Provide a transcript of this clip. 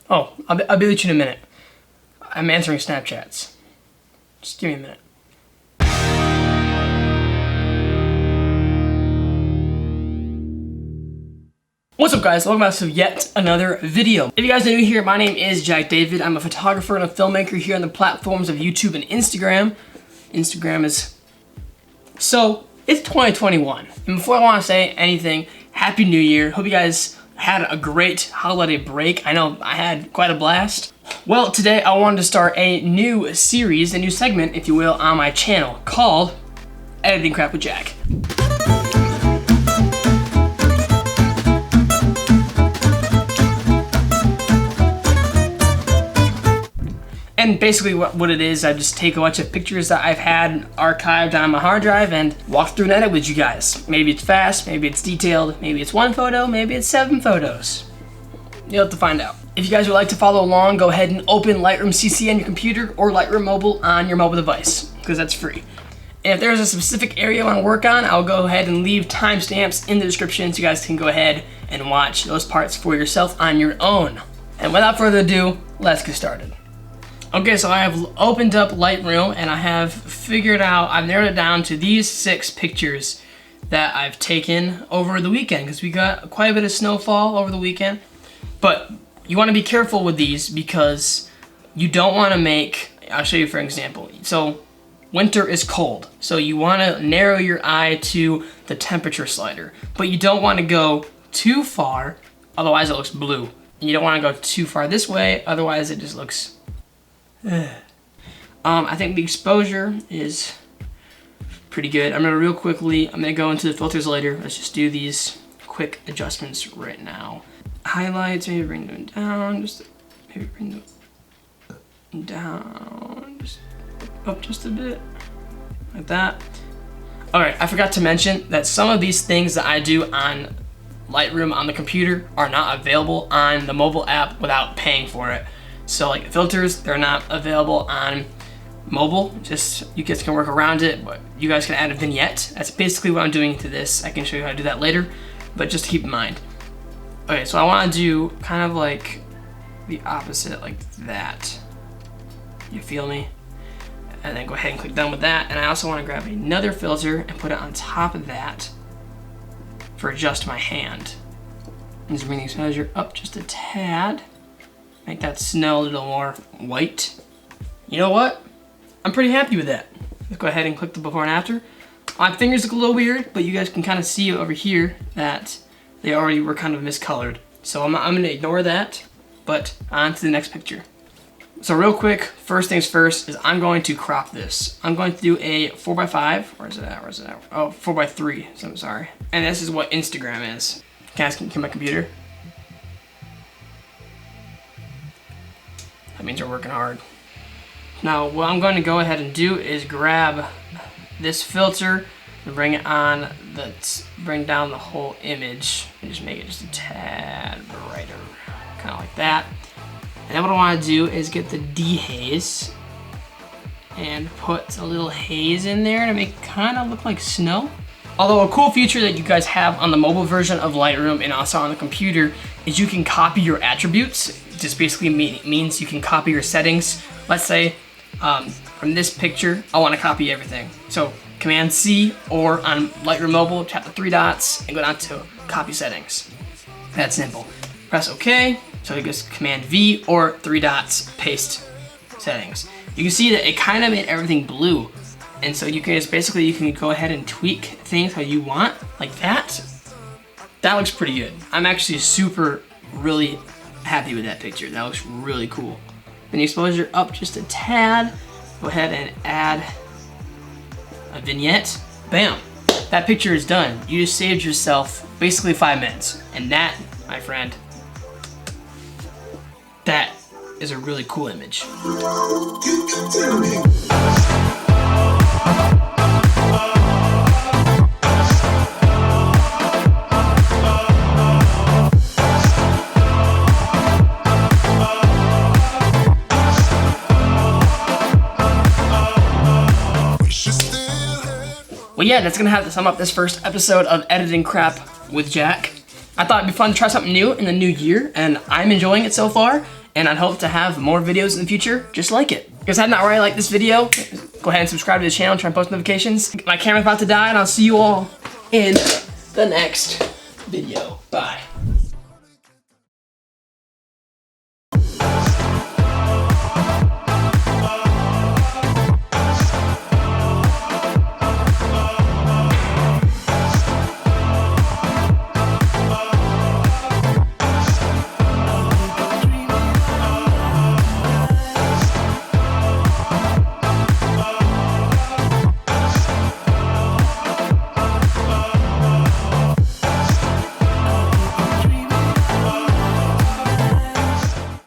Oh, I'll be with you in a minute. I'm answering Snapchats. Just give me a minute. What's up, guys? Welcome back to yet another video. If you guys are new here, my name is Jack David. I'm a photographer and a filmmaker here on the platforms of YouTube and Instagram. So, it's 2021. And before I want to say anything, Happy New Year. Hope you guys had a great holiday break. I know I had quite a blast. Well, today I wanted to start a new series, a new segment, if you will, on my channel called Editing Crap with Jack. And basically what it is, I just take a bunch of pictures that I've had archived on my hard drive and walk through and edit with you guys. Maybe it's fast, maybe it's detailed, maybe it's one photo, maybe it's 7 photos. You'll have to find out. If you guys would like to follow along, go ahead and open Lightroom CC on your computer or Lightroom Mobile on your mobile device, because that's free. And if there's a specific area I want to work on, I'll go ahead and leave timestamps in the description so you guys can go ahead and watch those parts for yourself on your own. And without further ado, let's get started. Okay, so I have opened up Lightroom and I have figured out, I've narrowed it down to these 6 pictures that I've taken over the weekend, because we got quite a bit of snowfall over the weekend. But you want to be careful with these because you don't want to make, I'll show you for example. So winter is cold, so you want to narrow your eye to the temperature slider, but you don't want to go too far, otherwise it looks blue. And you don't want to go too far this way, otherwise it just looks I think the exposure is pretty good. I'm gonna go into the filters later. Let's just do these quick adjustments right now. Highlights, maybe bring them down, maybe bring them down, just up just a bit, like that. All right, I forgot to mention that some of these things that I do on Lightroom on the computer are not available on the mobile app without paying for it. So like filters, they're not available on mobile. Just you guys can work around it, but you guys can add a vignette. That's basically what I'm doing to this. I can show you how to do that later, but just keep in mind. Okay, so I want to do kind of like the opposite, like that. You feel me? And then go ahead and click done with that. And I also want to grab another filter and put it on top of that for just my hand. And just bring the exposure up just a tad. Make that snow a little more white. You know what? I'm pretty happy with that. Let's go ahead and click the before and after. My fingers look a little weird, but you guys can kind of see over here that they already were kind of miscolored. So I'm gonna ignore that, but on to the next picture. So real quick, first things first is I'm going to crop this. I'm going to do a 4x5, where's it at? Oh, 4x3, so I'm sorry. And this is what Instagram is. Can my computer? That means we're working hard. Now, what I'm going to go ahead and do is grab this filter and bring it on, bring down the whole image and just make it just a tad brighter, kind of like that. And then what I want to do is get the dehaze and put a little haze in there to make it kind of look like snow. Although a cool feature that you guys have on the mobile version of Lightroom and also on the computer is you can copy your attributes. Just basically means you can copy your settings. Let's say from this picture, I want to copy everything. So Command C, or on Lightroom Mobile, tap the 3 dots and go down to copy settings. That's simple. Press OK, so it goes Command V or 3 dots, paste settings. You can see that it kind of made everything blue. And so you can basically, you can go ahead and tweak things how you want, like that. That looks pretty good. I'm actually really happy with that picture. That looks really cool. Then the exposure up just a tad. Go ahead and add a vignette. Bam, that picture is done. You just saved yourself basically 5 minutes. And that, my friend, that is a really cool image. Well, yeah, that's gonna have to sum up this first episode of Editing Crap with Jack. I thought it'd be fun to try something new in the new year, and I'm enjoying it so far. and I'd hope to have more videos in the future just like it. If you guys have not already liked this video, go ahead and subscribe to the channel, try and post notifications. My camera's about to die, and I'll see you all in the next video. Bye.